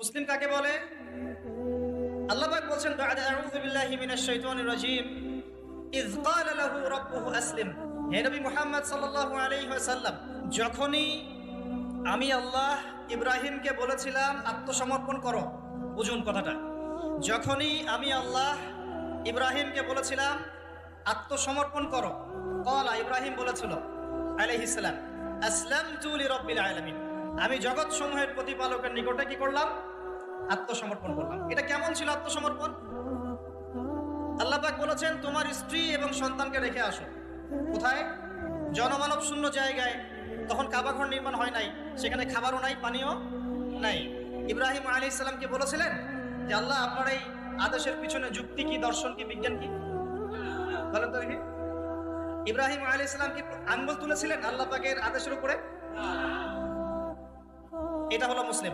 মুসলিম কাকে বলে? আল্লাহ পাক বলছেন বা'দা আউযু বিল্লাহি মিনাশ শাইতানির রাজীম ইয ক্বালা লাহু রাব্বুহু আসলিম। হে নবী মুহাম্মদ সাল্লাল্লাহু আলাইহি ওয়াসাল্লাম, যখনই আমি আল্লাহ ইব্রাহিমকে বলেছিলাম আত্মসমর্পণ করো, বুঝুন কথাটা, যখনই আমি আল্লাহ ইব্রাহিমকে বলেছিলাম আত্মসমর্পণ করো, ক্বালা ইব্রাহিম বলেছিল আলাইহিস সালাম আসলামতু লিরাব্বিল আলামিন, আমি জগৎ সমূহের প্রতিপালকের নিকটে কি করলাম? আত্মসমর্পণ করলাম। এটা কেমন ছিল আত্মসমর্পণ? আল্লাহ পাক বলেছেন তোমার স্ত্রী এবং সন্তানকে রেখে আসো। কোথায়? জনমানব শূন্য জায়গায়। তখন কাবাঘর নির্মাণ হয় নাই, সেখানে খাবারও নাই, পানিও নাই। ইব্রাহিম আলাইহিস সালামকে বলেছিলেন যে আল্লাহ আপনার এই আদেশের পিছনে যুক্তি কি, দর্শন কি, বিজ্ঞান কি? বলেন তো দেখি। ইব্রাহিম আলাইহিস সালাম কি আঙ্গুল তুলেছিলেন আল্লাহ পাকের আদেশের উপরে? এটা হলো মুসলিম।